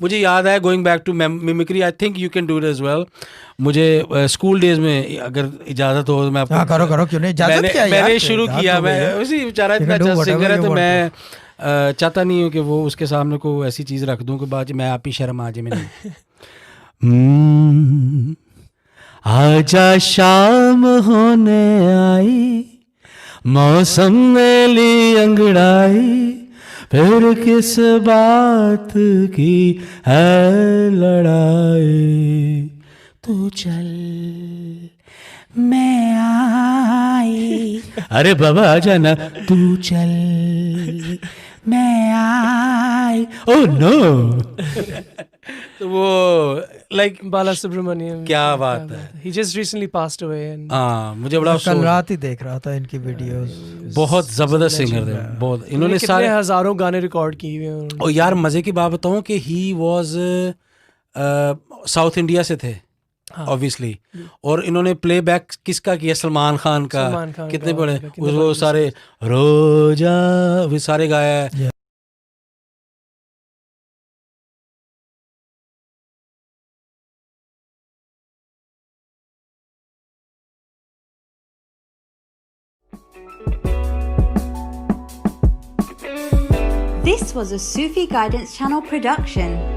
मुझे याद है going back to mimicry, I think you can do it as well. मुझे स्कूल डेज में अगर इजाज़त हो तो मैं आपको करो क्यों नहीं, इजाज़त क्या है यार, मैंने शुरू किया, मैं उसी बेचारा इतना अच्छा सिंगर है तो मैं चाहता नहीं हूँ कि वो उसके सामने को ऐसी चीज़ रख दूँ कि बाद में आप ही शर्म आ जाए। मैंने आजा शाम होने आई, मौसम में ली अंगड़ाई, फिर किस बात की है लड़ाई, तू चल मैं आई, अरे बाबा आ जाना, तू चल मैं आई, ओह नो। तो वो लाइक बाला सुब्रमण्यम, क्या बात है, he just recently passed away and हाँ मुझे बड़ा कल रात ही देख रहा था इनकी वीडियोस, बहुत जबरदस्त सिंगर थे, बहुत इन्होंने सारे हजारों गाने रिकॉर्ड किए हुए हैं। और यार मजे की बात बताऊं कि ही वाज साउथ इंडिया से थे ऑब्वियसली, और इन्होंने प्लेबैक किसका किया, सलमान खान का, कितने बड़े वो सारे रोजा भी सारे गाया है। This was a Sufi Guidance Channel production.